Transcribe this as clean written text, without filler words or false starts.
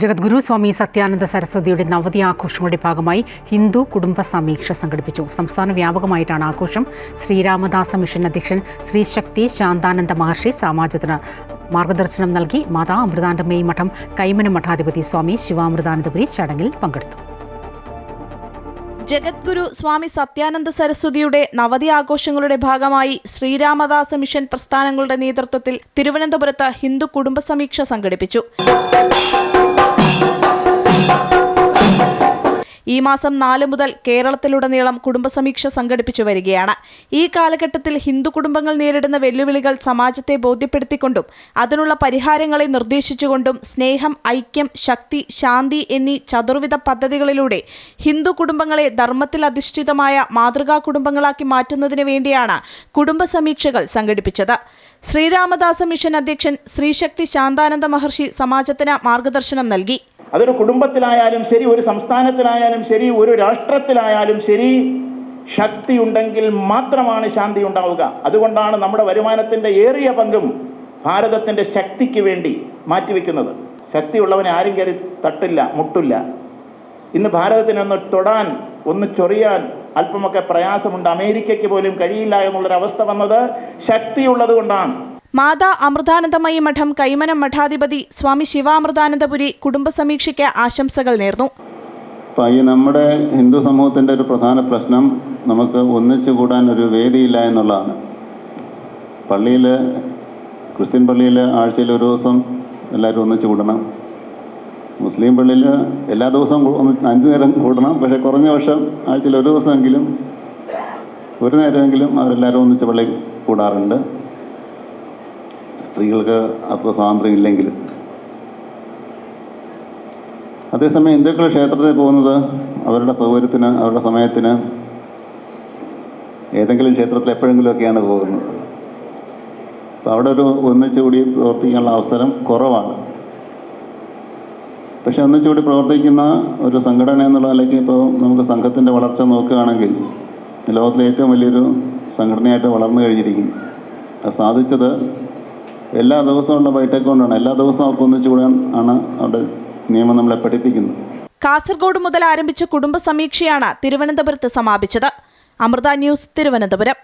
ജഗദ്ഗുരു സ്വാമി സത്യാനന്ദ സരസ്വതിയുടെ നവതി ആഘോഷങ്ങളുടെ ഭാഗമായി ഹിന്ദു കുടുംബ സമീക്ഷ സംഘടിപ്പിച്ചു. സംസ്ഥാന വ്യാപകമായിട്ടാണ് ആഘോഷം. ശ്രീരാമദാസ മിഷൻ അധ്യക്ഷൻ ശ്രീ ശക്തി ശാന്താനന്ദ മഹർഷി സമാജത്തിന് മാർഗദർശനം നൽകി. മാതാ അമൃതാനന്ദമയി മഠം കൈമനം മഠാധിപതി സ്വാമി ശിവാമൃതാനന്ദപുരി ചടങ്ങിൽ പങ്കെടുത്തു. ജഗദ്ഗുരു സ്വാമി സത്യാനന്ദ സരസ്വതിയുടെ നവതി ആഘോഷങ്ങളുടെ ഭാഗമായി ശ്രീരാമദാസ മിഷൻ പ്രസ്ഥാനങ്ങളുടെ നേതൃത്വത്തിൽ തിരുവനന്തപുരത്ത് ഹിന്ദു കുടുംബ സമീക്ഷ സംഘടിപ്പിച്ചു. ഈ മാസം 4 മുതൽ കേരളത്തിലുടനീളം കുടുംബസമീക്ഷ സംഘടിപ്പിച്ചു വരികയാണ്. ഈ കാലഘട്ടത്തിൽ ഹിന്ദു കുടുംബങ്ങൾ നേരിടുന്ന വെല്ലുവിളികൾ സമാജത്തെ ബോധ്യപ്പെടുത്തിക്കൊണ്ടും അതിനുള്ള പരിഹാരങ്ങളെ നിർദ്ദേശിച്ചുകൊണ്ടും സ്നേഹം, ഐക്യം, ശക്തി, ശാന്തി എന്നീ ചതുർവിധ പദ്ധതികളിലൂടെ ഹിന്ദു കുടുംബങ്ങളെ ധർമ്മത്തിൽ അധിഷ്ഠിതമായ മാതൃകാ കുടുംബങ്ങളാക്കി മാറ്റുന്നതിന് വേണ്ടിയാണ് കുടുംബസമീക്ഷകൾ സംഘടിപ്പിച്ചത്. ശ്രീരാമദാസ മിഷൻ അധ്യക്ഷൻ ശ്രീ ശക്തി ശാന്താനന്ദ മഹർഷി സമാജത്തിന് മാർഗദർശനം നൽകി. അതൊരു കുടുംബത്തിലായാലും ശരി, ഒരു സംസ്ഥാനത്തിലായാലും ശരി, ഒരു രാഷ്ട്രത്തിലായാലും ശരി, ശക്തി ഉണ്ടെങ്കിൽ മാത്രമാണ് ശാന്തി ഉണ്ടാവുക. അതുകൊണ്ടാണ് നമ്മുടെ വരുമാനത്തിൻ്റെ ഏറിയ പങ്കും ഭാരതത്തിൻ്റെ ശക്തിക്ക് വേണ്ടി മാറ്റിവെക്കുന്നത്. ശക്തിയുള്ളവനെ ആരും കയറി തട്ടില്ല, മുട്ടില്ല. ഇന്ന് ഭാരതത്തിനൊന്ന് തൊടാൻ, ഒന്ന് ചൊറിയാൻ അല്പമൊക്കെ പ്രയാസമുണ്ട്. അമേരിക്കയ്ക്ക് പോലും കഴിയില്ല എന്നുള്ളൊരവസ്ഥ വന്നത് ശക്തിയുള്ളത് കൊണ്ടാണ്. മാതാ അമൃതാനന്ദമയി മഠം കൈമനം മഠാധിപതി സ്വാമി ശിവാമൃതാനന്ദപുരി കുടുംബസമീക്ഷയ്ക്ക് ആശംസകൾ നേർന്നു. ഈ നമ്മുടെ ഹിന്ദു സമൂഹത്തിൻ്റെ ഒരു പ്രധാന പ്രശ്നം നമുക്ക് ഒന്നിച്ചു കൂടാൻ ഒരു വേദിയില്ല എന്നുള്ളതാണ്. പള്ളിയിൽ, ക്രിസ്ത്യൻ പള്ളിയിൽ ആഴ്ചയിൽ ഒരു ദിവസം എല്ലാവരും ഒന്നിച്ചു കൂടണം. മുസ്ലിം പള്ളിയിൽ എല്ലാ ദിവസവും 5 നേരം കൂടണം. പക്ഷേ കുറഞ്ഞ പക്ഷം ആഴ്ചയിൽ ഒരു ദിവസമെങ്കിലും, ഒരു നേരമെങ്കിലും അവരെല്ലാവരും ഒന്നിച്ച് പള്ളിയിൽ കൂടാറുണ്ട്. സ്ത്രീകൾക്ക് അത്ര സ്വാതന്ത്ര്യം ഇല്ലെങ്കിലും. അതേസമയം ഹിന്ദുക്കൾ ക്ഷേത്രത്തിൽ പോകുന്നത് അവരുടെ സൗകര്യത്തിന്, അവരുടെ സമയത്തിന്, ഏതെങ്കിലും ക്ഷേത്രത്തിൽ എപ്പോഴെങ്കിലുമൊക്കെയാണ് പോകുന്നത്. അപ്പോൾ അവിടെ ഒരു ഒന്നിച്ചുകൂടി പ്രവർത്തിക്കാനുള്ള അവസരം കുറവാണ്. പക്ഷെ ഒന്നിച്ചുകൂടി പ്രവർത്തിക്കുന്ന ഒരു സംഘടന എന്നുള്ള നിലയ്ക്ക് ഇപ്പോൾ നമുക്ക് സംഘത്തിൻ്റെ വളർച്ച നോക്കുകയാണെങ്കിൽ ലോകത്തിലെ ഏറ്റവും വലിയൊരു സംഘടനയായിട്ട് വളർന്നു കഴിഞ്ഞിരിക്കുന്നു. അത് സാധിച്ചത് എല്ലാ ദിവസമുള്ള ബൈഠക്ക് കൊണ്ടാണ്. എല്ലാ ദിവസവും അവർക്ക് ഒന്നിച്ചുകൂടാൻ ആണ് അവിടെ നിയമം നമ്മളെ പഠിപ്പിക്കുന്നത്. കാസർഗോഡ് മുതൽ ആരംഭിച്ച കുടുംബ സമീക്ഷയാണ് തിരുവനന്തപുരത്ത് സമാപിച്ചത്. അമൃത ന്യൂസ്, തിരുവനന്തപുരം.